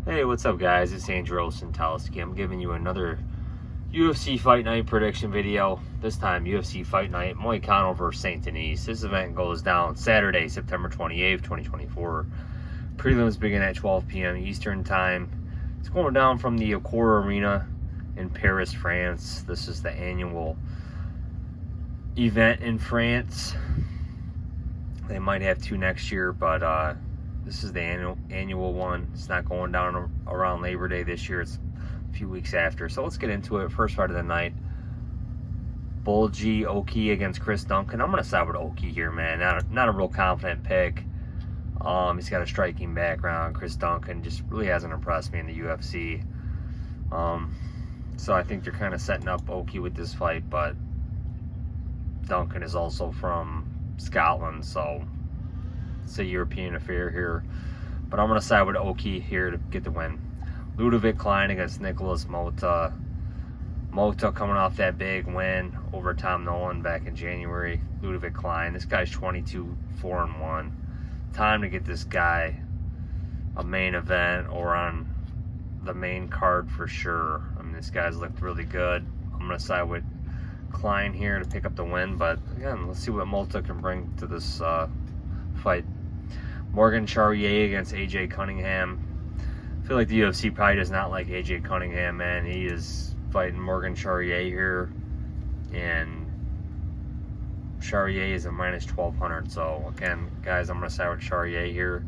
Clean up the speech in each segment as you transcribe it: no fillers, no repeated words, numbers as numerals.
Hey, what's up, guys? It's Andrew Santalski. I'm giving you another UFC Fight Night prediction video. This time, UFC Fight Night, Moicano versus Saint-Denis. This event goes down Saturday, September 28th, 2024. Prelims begin at 12 p.m. Eastern Time. It's going down from the Accor Arena in Paris, France. This is the annual event in France. They might have two next year, but this is the annual one. It's not going down around Labor Day this year. It's a few weeks after. So let's get into it. First fight of the night. Bulgy Oki against Chris Duncan. I'm going to side with Oki here, man. Not a real confident pick. He's got a striking background. Chris Duncan just really hasn't impressed me in the UFC. So I think they're kind of setting up Oki with this fight, but Duncan is also from Scotland, so it's a European affair here, but I'm going to side with Oki here to get the win. Ludovic Klein against Nicholas Mota. Mota coming off that big win over Tom Nolan back in January. Ludovic Klein, this guy's 22-4-1. Time to get this guy a main event or on the main card for sure. I mean, this guy's looked really good. I'm going to side with Klein here to pick up the win, but again, let's see what Mota can bring to this fight. Morgan Charriere against AJ Cunningham. I feel like the UFC probably does not like AJ Cunningham, man. He is fighting Morgan Charriere here, and Charriere is a minus 1200. So again, guys, I'm going to side with Charriere here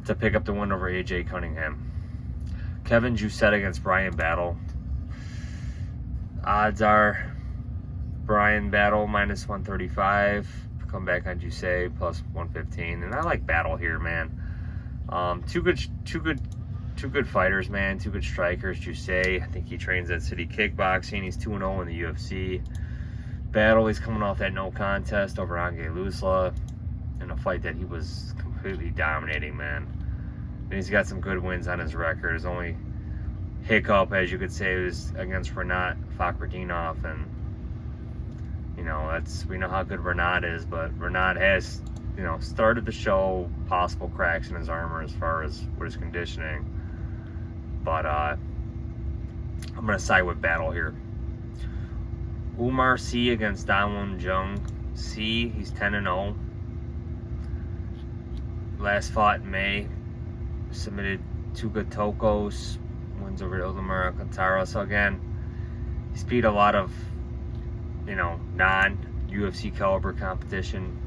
to pick up the win over AJ Cunningham. Kevin Jousset against Brian Battle. Odds are Brian Battle minus 135. Come back on Jousset plus 115, and I like Battle here, man. Two good fighters, man. Two good strikers. Jousset, I think he trains at City Kickboxing. He's 2-0 in the UFC. Battle, he's coming off that no contest over Ange Lusla in a fight that he was completely dominating, man. And he's got some good wins on his record. His only hiccup, as you could say, was against Renat Fakhretdinov, and you know, we know how good Renat is, but Renat has, you know, started to show possible cracks in his armor as far as what his conditioning. But I'm going to side with Battle here. Umar C against Dawoon Jung. C, he's 10-0. Last fought in May. Submitted two good tokos. Wins over Ildemir Alcantara. So again, he's beat a lot of, you know, non-UFC caliber competition.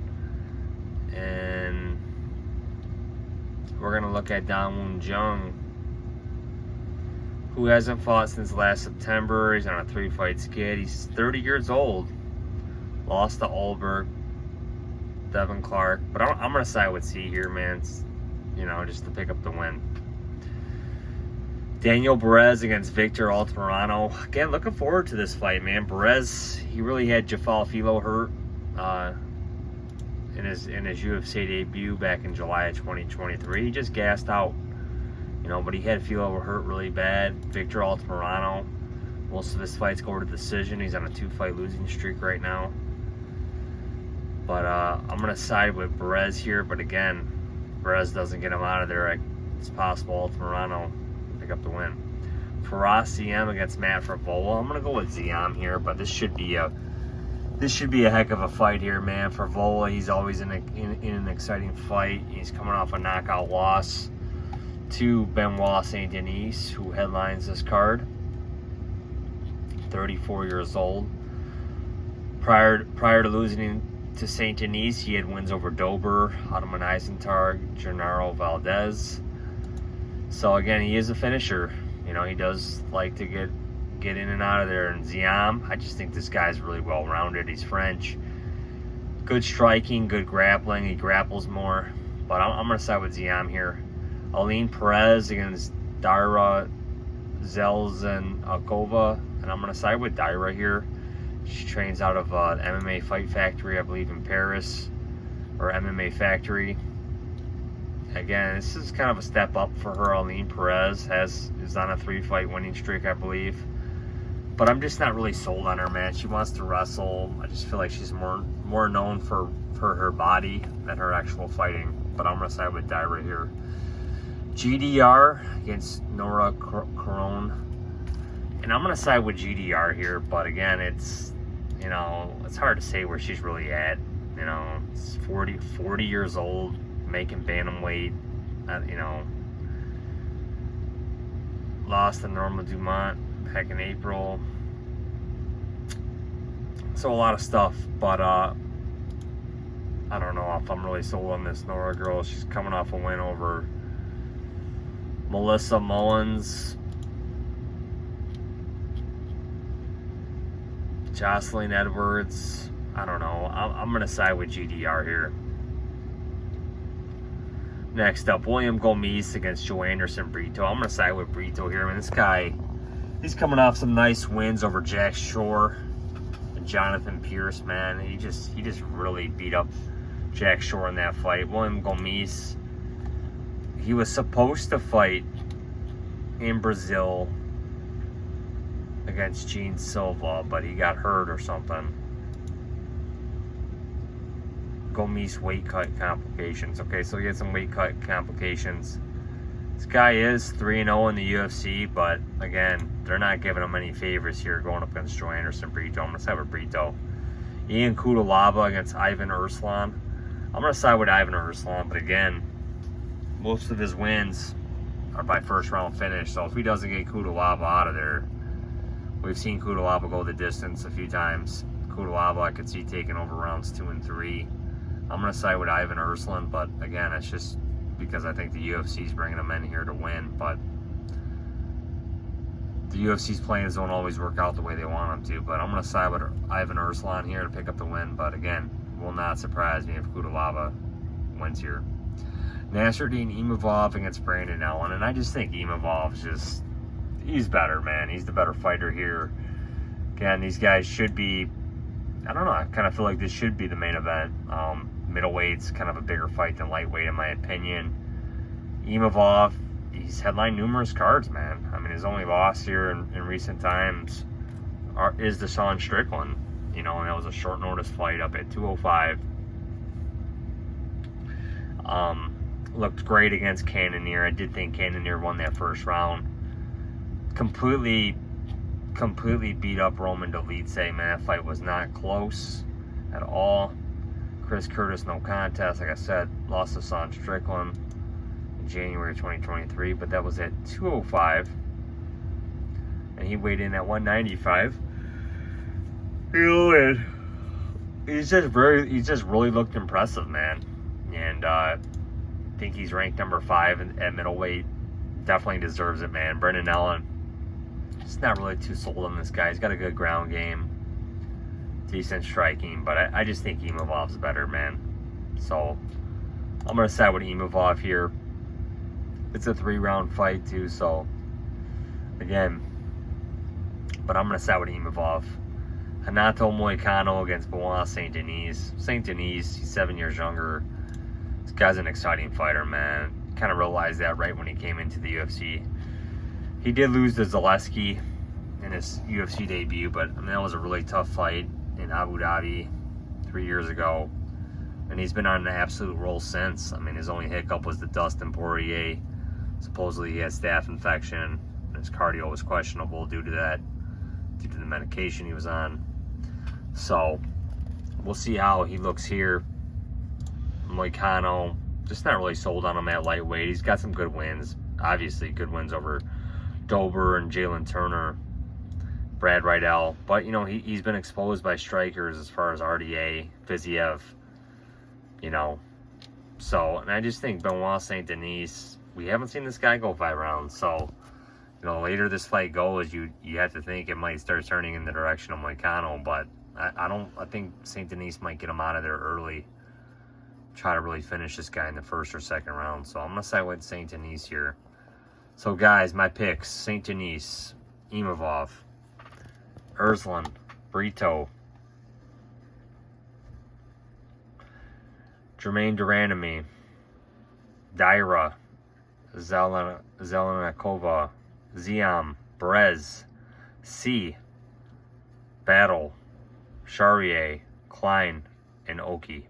And we're going to look at Dawoon Jung, who hasn't fought since last September. He's on a 3-fight skid. He's 30 years old. Lost to Ulberg, Devin Clark. But I'm going to side with C here, man. It's, you know, just to pick up the win. Daniel Barez against Victor Altamirano. Again, looking forward to this fight, man. Barez, he really had Jafal Filo hurt in his UFC debut back in July of 2023. He just gassed out, you know, but he had Filo hurt really bad. Victor Altamirano, most of his fights go to decision. He's on a 2-fight losing streak right now. But I'm going to side with Barez here, but again, Barez doesn't get him out of there. It's possible Altamirano pick up the win. Faraz Ziam against Matt Frevola. I'm gonna go with Ziam here, but this should be a heck of a fight here, man. Frevola, he's always in an exciting fight. He's coming off a knockout loss to Benoit Saint-Denis, who headlines this card. 34 years old. Prior to losing to Saint-Denis, he had wins over Dober, Ottoman Eisentarg, Gennaro Valdez. So again, he is a finisher. You know, he does like to get in and out of there. And Ziam, I just think this guy's really well-rounded. He's French. Good striking, good grappling. He grapples more. But I'm going to side with Ziam here. Aline Perez against Daira Zheleznyakova. And I'm going to side with Daira here. She trains out of MMA Fight Factory, I believe, in Paris. Or MMA Factory. Again, this is kind of a step up for her. Aline Perez is on a 3-fight winning streak, I believe. But I'm just not really sold on her, man. She wants to wrestle. I just feel like she's more known for her body than her actual fighting. But I'm going to side with Daira here. GDR against Nora Corone. And I'm going to side with GDR here, but again, it's, you know, it's hard to say where she's really at. You know, it's 40 years old, making bantamweight, you know, lost to Norma Dumont back in April. So a lot of stuff, but I don't know if I'm really sold on this Nora girl. She's coming off a win over Melissa Mullins, Jocelyn Edwards. I don't know. I'm going to side with GDR here. Next up, William Gomes against Joe Anderson Brito. I'm going to side with Brito here. I mean, this guy, he's coming off some nice wins over Jack Shore and Jonathan Pierce, man. He just really beat up Jack Shore in that fight. William Gomes, he was supposed to fight in Brazil against Gene Silva, but he got hurt or something. Gomes weight cut complications. Okay, so he had some weight cut complications. This guy is 3-0 in the UFC, but again, they're not giving him any favors here going up against Joe Anderson Brito. I'm going to side with Brito. Ian Kudalaba against Ivan Erslan. I'm going to side with Ivan Erslan, but again, most of his wins are by first round finish. So if he doesn't get Kudalaba out of there, we've seen Kudalaba go the distance a few times. Kudalaba, I could see taking over rounds 2 and 3. I'm going to side with Ivan Erslan, but again, it's just because I think the UFC's bringing him in here to win, but the UFC's plans don't always work out the way they want them to. But I'm going to side with Ivan Erslan here to pick up the win, but again, will not surprise me if Kudalaba wins here. Nasruddin Imavov against Brandon Allen, and I just think Imavov's just, he's better, man. He's the better fighter here. Again, these guys should be, I don't know, I kind of feel like this should be the main event. Middleweight's kind of a bigger fight than lightweight, in my opinion. Imavov, he's headlined numerous cards, man. I mean, his only loss here in recent times is to Sean Strickland. You know, and that was a short notice fight up at 205. Looked great against Cannonier. I did think Cannonier won that first round. Completely beat up Roman Dolidze, man. That fight was not close at all. Chris Curtis, no contest. Like I said, lost to Sean Strickland in January 2023, but that was at 205. And he weighed in at 195. You know, and he's just really looked impressive, man. And I think he's ranked number 5 at middleweight. Definitely deserves it, man. Brendan Allen, just not really too sold on this guy. He's got a good ground game, decent striking, but I just think Imavov's better, man. So I'm going to side with Imavov here. It's a 3-round fight, too, so again, but I'm going to side with Imavov. Hanato Moicano against Benoit Saint-Denis. Saint-Denis, he's 7 years younger. This guy's an exciting fighter, man. Kind of realized that right when he came into the UFC. He did lose to Zaleski in his UFC debut, but I mean, that was a really tough fight in Abu Dhabi 3 years ago. And he's been on an absolute roll since. I mean, his only hiccup was the Dustin Poirier. Supposedly he had staph infection. And his cardio was questionable due to that, due to the medication he was on. So we'll see how he looks here. Moicano, just not really sold on him at lightweight. He's got some good wins. Obviously, good wins over Dober and Jalen Turner, Brad Rydell. But, you know, he's been exposed by strikers as far as RDA, Fiziev, you know. So, and I just think Benoit Saint-Denis, we haven't seen this guy go 5 rounds. So, you know, later this fight goes, you have to think it might start turning in the direction of Moicano. But I think Saint-Denis might get him out of there early. Try to really finish this guy in the 1st or 2nd round. So I'm going to side with Saint-Denis here. So guys, my picks: Saint-Denis, Imavov, Erslan, Brito, Jermaine Randamie, Daira, Zheleznyakova, Ziam, Barez, C, Battle, Charriere, Klein, and Oki.